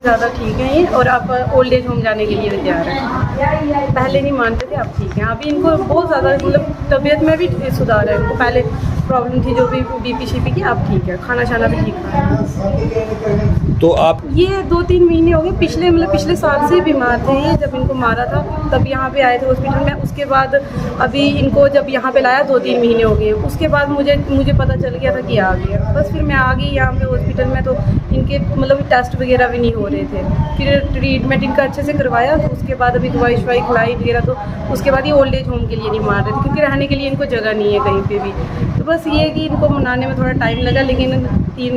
ज़्यादा ठीक है ये, और अब ओल्ड एज होम जाने के लिए भी तैयार है। पहले नहीं मानते थे, अब ठीक है। अभी इनको बहुत ज़्यादा मतलब तबीयत में भी सुधार है। इनको पहले प्रॉब्लम थी जो भी बीपी शीपी की, अब ठीक है, खाना शाना भी ठीक है। तो आप ये 2-3 महीने हो गए, पिछले साल से ही बीमार थे ये। जब इनको मारा था तब यहाँ पे आए थे हॉस्पिटल में। उसके बाद अभी इनको जब यहाँ पे लाया 2-3 महीने हो गए। उसके बाद मुझे पता चल गया था कि आ गया, बस फिर मैं आ गई यहाँ पे हॉस्पिटल में। तो इनके मतलब टेस्ट वगैरह भी नहीं हो रहे थे। फिर ट्रीटमेंट इनका अच्छे से करवाया, तो उसके बाद अभी दवाई शवाई खिलाई वगैरह। तो उसके बाद ये ओल्ड एज होम के लिए नहीं मार रहे थे, क्योंकि रहने के लिए इनको जगह नहीं है कहीं पे भी। तो बस ये है कि इनको मनाने में थोड़ा टाइम लगा, लेकिन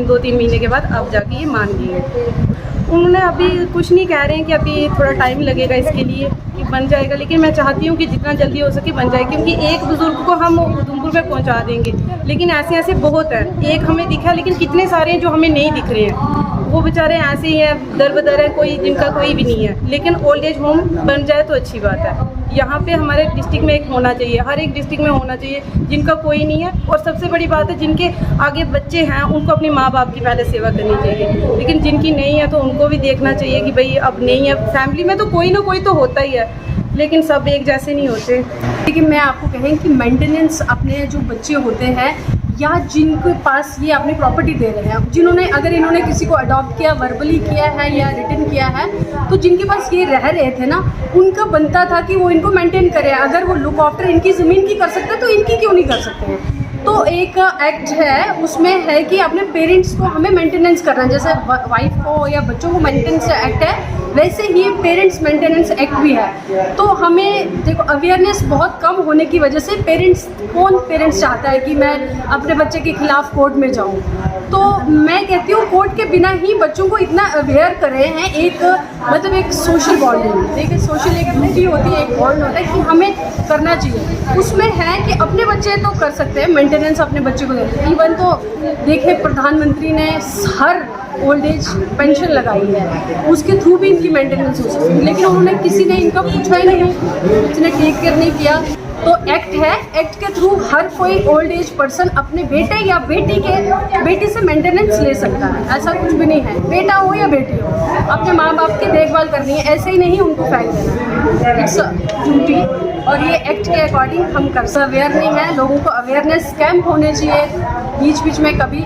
2-3 महीने के बाद अब जाके ये मान गए। उन्होंने अभी कुछ नहीं कह रहे हैं कि अभी थोड़ा टाइम लगेगा इसके लिए कि बन जाएगा, लेकिन मैं चाहती हूँ कि जितना जल्दी हो सके बन जाए, क्योंकि एक बुज़ुर्ग को हम उधमपुर में पहुँचा देंगे, लेकिन ऐसे बहुत हैं। एक हमें दिखा, लेकिन कितने सारे हैं जो हमें नहीं दिख रहे हैं। वो बेचारे ऐसे ही हैं, दर बदर है, कोई जिनका कोई भी नहीं है। लेकिन ओल्ड एज होम बन जाए तो अच्छी बात है। यहाँ पे हमारे डिस्ट्रिक्ट में एक होना चाहिए, हर एक डिस्ट्रिक्ट में होना चाहिए, जिनका कोई नहीं है। और सबसे बड़ी बात है, जिनके आगे बच्चे हैं उनको अपनी माँ बाप की पहले सेवा करनी चाहिए, लेकिन जिनकी नहीं है तो उनको भी देखना चाहिए कि भाई अब नहीं है। फैमिली में तो कोई ना कोई तो होता ही है, लेकिन सब एक जैसे नहीं होते। लेकिन मैं आपको कहें कि मेंटेनेंस अपने जो बच्चे होते हैं या जिनके पास ये अपनी प्रॉपर्टी दे रहे हैं, जिन्होंने अगर इन्होंने किसी को अडॉप्ट किया, वर्बली किया है या रिटर्न किया है, तो जिनके पास ये रह रहे थे ना, उनका बनता था कि वो इनको मेंटेन करे। अगर वो लुक आफ्टर इनकी ज़मीन की कर सकते तो इनकी क्यों नहीं कर सकते हैं? तो एक एक्ट है, उसमें है कि अपने पेरेंट्स को हमें मेंटेनेंस करना है। जैसे वाइफ को या बच्चों को मेंटेनेंस एक्ट है, वैसे ही पेरेंट्स मेंटेनेंस एक्ट भी है। तो हमें देखो, अवेयरनेस बहुत कम होने की वजह से कौन पेरेंट्स चाहता है कि मैं अपने बच्चे के खिलाफ कोर्ट में जाऊं? तो मैं कहती हूँ कोर्ट के बिना ही बच्चों को इतना अवेयर कर रहे हैं। एक सोशल बॉन्डिंग, देखिए सोशल एक ड्यूटी होती है, एक बॉन्ड होता है कि हमें करना चाहिए। उसमें है कि अपने बच्चे तो कर सकते हैं, मेंटेनेंस अपने बच्चे को देते हैं। इवन तो देखिए प्रधानमंत्री ने हर ओल्ड एज पेंशन लगाई है, उसके थ्रू भी इनकी मेंटेनेंस हो सकती है, लेकिन उन्होंने किसी ने इनका पूछा ही नहीं, किसी ने टेक केयर नहीं किया। तो एक्ट है, एक्ट के थ्रू हर कोई ओल्ड एज पर्सन अपने बेटे या बेटी से मेंटेनेंस ले सकता है। ऐसा कुछ भी नहीं है, बेटा हो या बेटी हो, अपने माँ बाप की देखभाल करनी है, ऐसे ही नहीं उनको फेंक देना है। इट्स ड्यूटी, और ये एक्ट के अकॉर्डिंग हम कर सकते। अवेयर नहीं है, लोगों को अवेयरनेस कैंप होने चाहिए बीच में कभी।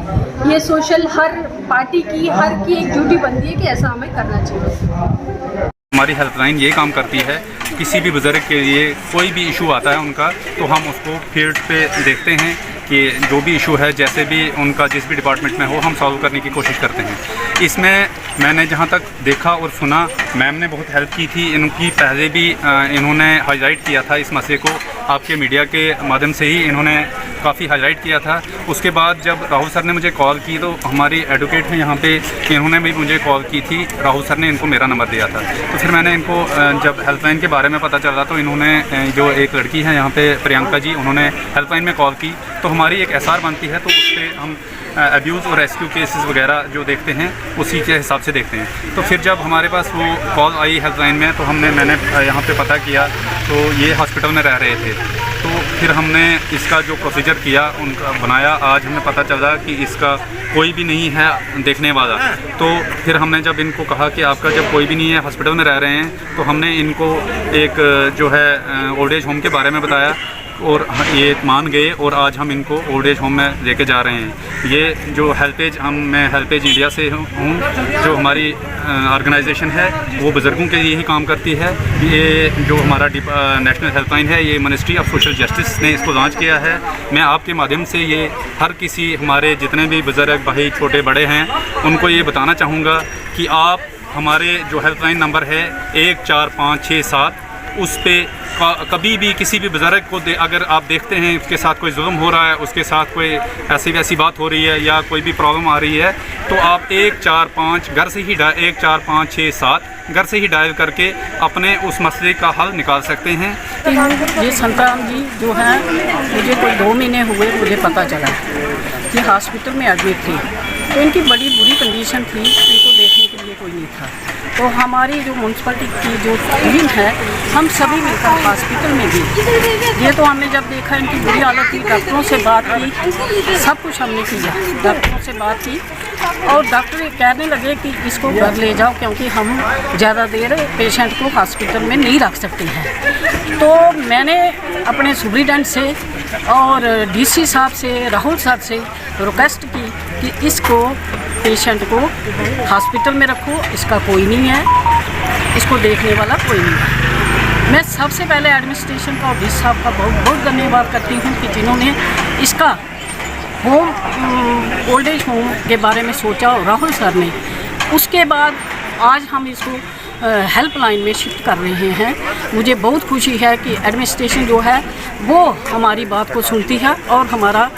ये सोशल हर पार्टी की, हर की एक ड्यूटी बनती है कि ऐसा हमें करना चाहिए। हमारी हेल्पलाइन ये काम करती है, किसी भी बुज़ुर्ग के लिए कोई भी इशू आता है उनका, तो हम उसको फील्ड पे देखते हैं कि जो भी इशू है, जैसे भी उनका जिस भी डिपार्टमेंट में हो, हम सॉल्व करने की कोशिश करते हैं। इसमें मैंने जहाँ तक देखा और सुना, मैम ने बहुत हेल्प की थी इनकी। पहले भी इन्होंने हाईलाइट किया था इस मसले को, आपके मीडिया के माध्यम से ही इन्होंने काफ़ी हाईलाइट किया था। उसके बाद जब राहुल सर ने मुझे कॉल की, तो हमारी एडवोकेट हैं यहाँ पे, इन्होंने भी मुझे कॉल की थी। राहुल सर ने इनको मेरा नंबर दिया था। तो फिर मैंने इनको जब हेल्पलाइन के बारे में पता चला, तो इन्होंने जो एक लड़की है यहाँ पे प्रियंका जी, उन्होंने हेल्पलाइन में कॉल की। तो हमारी एक SR बनती है, तो उस पर हम अब्यूज़ और रेस्क्यू केसेस वगैरह जो देखते हैं उसी के हिसाब से देखते हैं। तो फिर जब हमारे पास वो कॉल आई हेल्पलाइन में, तो मैंने यहाँ पे पता किया, तो ये हॉस्पिटल में रह रहे थे। तो फिर हमने इसका जो प्रोसीजर किया, उनका बनाया। आज हमें पता चला कि इसका कोई भी नहीं है देखने वाला। तो फिर हमने जब इनको कहा कि आपका जब कोई भी नहीं है, हॉस्पिटल में रह रहे हैं, तो हमने इनको एक जो है ओल्ड एज होम के बारे में बताया, और ये मान गए। और आज हम इनको ओल्ड एज होम में लेके जा रहे हैं। ये जो मैं हेल्पेज इंडिया से हूँ, जो हमारी ऑर्गेनाइजेशन है वो बुज़ुर्गों के लिए ही काम करती है। ये जो हमारा नेशनल हेल्पलाइन है, ये मिनिस्ट्री ऑफ सोशल जस्टिस ने इसको लॉन्च किया है। मैं आपके माध्यम से ये हर किसी हमारे जितने भी बुज़ुर्ग भाई छोटे बड़े हैं, उनको ये बताना चाहूँगा कि आप हमारे जो हेल्पलाइन नंबर है 14567, उस पर कभी भी किसी भी बुज़ुर्ग को अगर आप देखते हैं उसके साथ कोई जुल्म हो रहा है, उसके साथ कोई ऐसी वैसी बात हो रही है या कोई भी प्रॉब्लम आ रही है, तो आप 145 घर से ही 14567 घर से ही डायल करके अपने उस मसले का हल निकाल सकते हैं। ये संतराम जी जो हैं, मुझे कोई 2 महीने हुए मुझे पता चला कि हॉस्पिटल में एडमिट थी। तो इनकी बड़ी बुरी कंडीशन थी, इनको देखने के लिए कोई नहीं था। तो हमारी जो म्यूनसिपलिटी की जो टीम है, हम सभी मिलकर हॉस्पिटल में गए। ये तो हमने जब देखा इनकी बुरी हालत थी, डॉक्टरों से बात की, सब कुछ हमने किया, डॉक्टरों से बात की। और डॉक्टर ये कहने लगे कि इसको घर ले जाओ क्योंकि हम ज़्यादा देर पेशेंट को हॉस्पिटल में नहीं रख सकते हैं। तो मैंने अपने सुप्रीडेंट से और डीसी साहब से, राहुल साहब से रिक्वेस्ट की कि इसको पेशेंट को हॉस्पिटल में रखो, इसका कोई नहीं है, इसको देखने वाला कोई नहीं है। मैं सबसे पहले एडमिनिस्ट्रेशन का और डीसी साहब का बहुत बहुत धन्यवाद करती हूँ कि जिन्होंने इसका होम ओल्ड एज होम के बारे में सोचा, और राहुल सर ने। उसके बाद आज हम इसको हेल्पलाइन में शिफ्ट कर रहे हैं। मुझे बहुत खुशी है कि एडमिनिस्ट्रेशन जो है वो हमारी बात को सुनती है और हमारा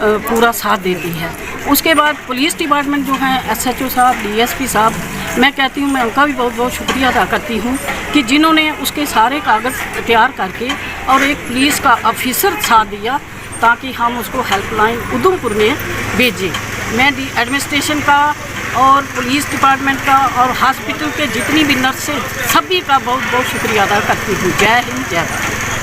पूरा साथ देती है। उसके बाद पुलिस डिपार्टमेंट जो है, SHO साहब, DSP साहब, मैं कहती हूँ मैं उनका भी बहुत बहुत शुक्रिया अदा करती हूँ कि जिन्होंने उसके सारे कागज़ तैयार करके और एक पुलिस का ऑफिसर साथ दिया ताकि हम उसको हेल्पलाइन उधमपुर में भेजें। मैं एडमिनिस्ट्रेशन का और पुलिस डिपार्टमेंट का और हॉस्पिटल के जितनी भी नर्सें, सभी का बहुत बहुत शुक्रिया अदा करती हूँ। जय हिंद, जय भारत।